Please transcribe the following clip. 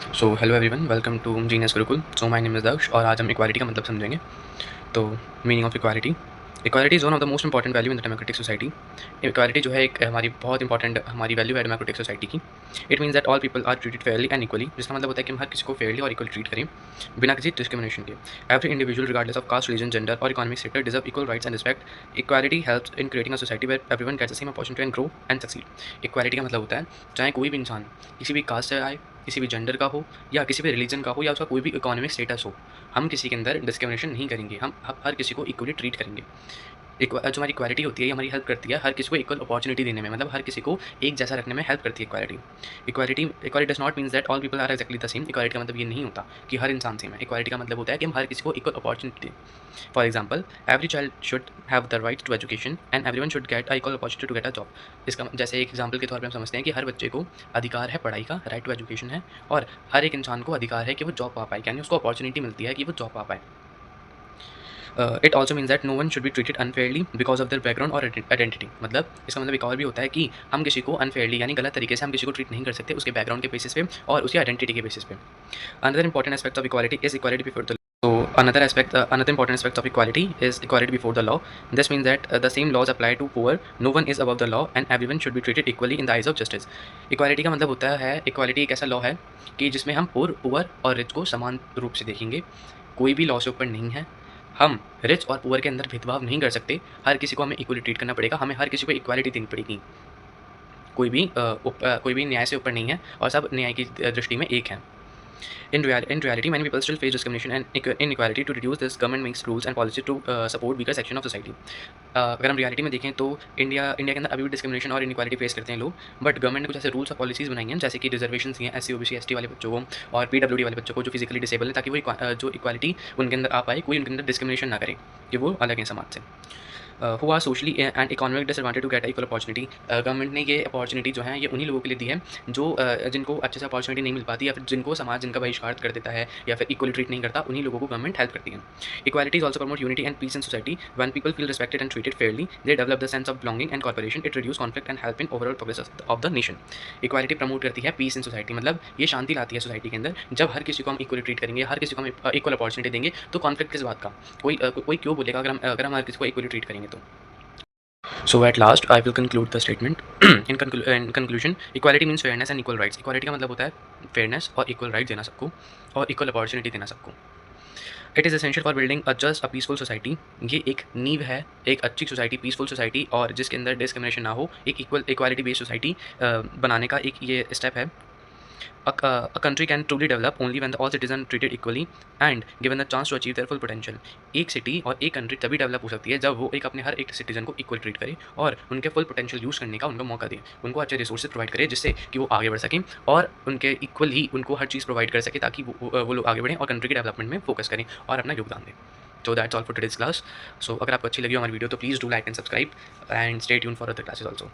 So hello everyone, welcome to genius Gurukul. So my name is Daksh और आज हम equality का मतलब समझेंगे। तो meaning of equality. Equality is one of the most important value in the democratic society. Equality जो है एक हमारी बहुत इंपॉर्टेंट हमारी वैल्यू है डेमोक्रेटिक सोसाइटी की। It means that all people are treated fairly and equally, जिसका मतलब होता है कि हम हर किसी को फेयरली और इक्वल ट्रीट करें बिना किसी डिस्क्रिमिनेशन के। Every individual regardless of caste, religion, gender और economic sector deserve equal rights and respect. Equality helps in creating a society where everyone gets the same opportunity and grow and succeed. Equality का मतलब होता है चाहे कोई भी इंसान किसी भी कास्ट से आए, किसी भी जेंडर का हो या किसी भी रिलीजन का हो या उसका कोई भी इकोनॉमिक स्टेटस हो, हम किसी के अंदर डिस्क्रिमिनेशन नहीं करेंगे। हम हर किसी को इक्वली ट्रीट करेंगे। जो हमारी इक्वालिटी होती है ये हमारी हेल्प करती है हर किसी को इक्वल अपॉर्चुनिटी देने में, मतलब हर किसी को एक जैसा रखने में हेल्प करती है equality. Equality does not means that all people are exactly the same. Equality का मतलब ये नहीं होता कि हर इंसान सेम है। इक्वालिटी का मतलब होता है कि हम हर किसी को इक्वल अपॉर्चुनिटी दें। For example, every child should have the right to education and everyone should get a equal opportunity to get a job. इसका जैसे एक एग्जाम्पल के तौर पर हम समझते हैं कि हर बच्चे को अधिकार है पढ़ाई का, राइट टू एजुकेशन है, और हर एक इंसान को अधिकार है कि वो जॉब पा पाए, यानी उसको अपॉर्चुनिटी मिलती है कि वो जॉब पा पाए। It also means that no one should be treated unfairly because of their background और आइडेंटिटी। मतलब इसका मतलब एक और भी होता है कि हम किसी को अनफेयरली यानी गलत तरीके से हम किसी को ट्रीट नहीं कर सकते उसके बैकग्राउंड के बेसिस पे और उसकी आइडेंटिटी के बेसिस पे। Another important aspect of equality is equality before the So another important aspect of equality is equality before the law. This means that the same laws apply to poor. No one is above the law and everyone should be treated equally in the eyes of justice. Equality का मतलब होता है, equality एक ऐसा law है कि जिसमें हम पुअर और रिच को समान रूप से देखेंगे। कोई भी लॉ से ऊपर नहीं है। हम रिच और पुअर के अंदर भेदभाव नहीं कर सकते। हर किसी को हमें इक्वली ट्रीट करना पड़ेगा। हमें हर किसी को इक्वालिटी देनी पड़ेगी। कोई भी न्याय से ऊपर नहीं है और सब न्याय की दृष्टि में एक हैं। In reality, many people still face discrimination and inequality. To reduce this, government makes rules and policies to support weaker section of society. अगर हम रियलिटी में देखें तो इंडिया के अंदर अभी भी डिस्क्रिमिनेशन और इनक्वालिटी फेस करते हैं लोग, बट गवर्नमेंट ने कुछ ऐसे रूल्स और पॉलिसीज़ बनाई हैं जैसे कि रिजर्वेशन हैं SC OBC ST वाले बच्चों को और PWD वाले बच्चों को जो फिजिकली डिसेबल है, ताकि वो जो इक्वालिटी उनके अंदर आ पाए, कोई उनके अंदर डिस्क्रिमिनेशन ना करे कि वो अलग हैं समाज से। Who are socially and economic disadvantage to get equal opportunity. Government ने ये अपॉर्चुनिटी जो है ये उन्हीं लोगों के लिए दी है जो जिनको अच्छे से अपॉर्चुनिटी नहीं मिल पाती या फिर जिनको समाज जिनका बहिष्कार कर देता है या फिर इक्वली ट्रीट नहीं करता, उन्हीं लोगों को गवर्नमेंट हेल्प करती है। Equality is also promote unity and peace in society. When people feel respected and treated fairly, they develop the sense of belonging and corporation. It reduce conflict and help in overall progress of the nation. Equality promote करती है piece in society, मतलब ये शांति लाती है society के अंदर। जब हर किसी को हम इक्वली ट्रीट करेंगे, हर किसी को हम इक्वल अपॉर्चुनिटी देंगे, तो कॉन्फ्लिक्ट किस बात का? कोई क्यों बोलेगा अगर हम हर किसी को इक्वली ट्रीट करेंगे तो। So at last, I will conclude the statement. In conclusion, equality means fairness and equal rights. Equality का मतलब होता है fairness और equal rights देना सबको और equal opportunity देना सबको. It is essential for building a just, a peaceful society. ये एक नींव है एक अच्छी सोसाइटी, पीसफुल सोसाइटी और जिसके अंदर डिस्क्रिमिनेशन ना हो, एक इक्वालिटी बेस्ड सोसाइटी बनाने का एक ये स्टेप है। A country can truly develop only when all citizens treated equally and given the chance to achieve their full potential. एक सिटी और एक कंट्री तभी डेवलप हो सकती है जब वो अपने हर एक सिटीजन को इक्वल ट्रीट करे और उनके फुल पोटेंशियल यूज़ करने का उनको मौका दे, उनको अच्छे रिसोर्सेज प्रोवाइड करे जिससे कि वो आगे बढ़ सकें और उनके इक्वल ही उनको हर चीज़ प्रोवाइड कर सके ताकि वो लोग आगे बढ़ें और कंट्री के डेवलपमेंट में फोकस करें और अपना योगदान दें। So that's all for today's class. So अगर आपको अच्छी लगी हमारी वीडियो तो please do like and subscribe and stay tune for other classes also.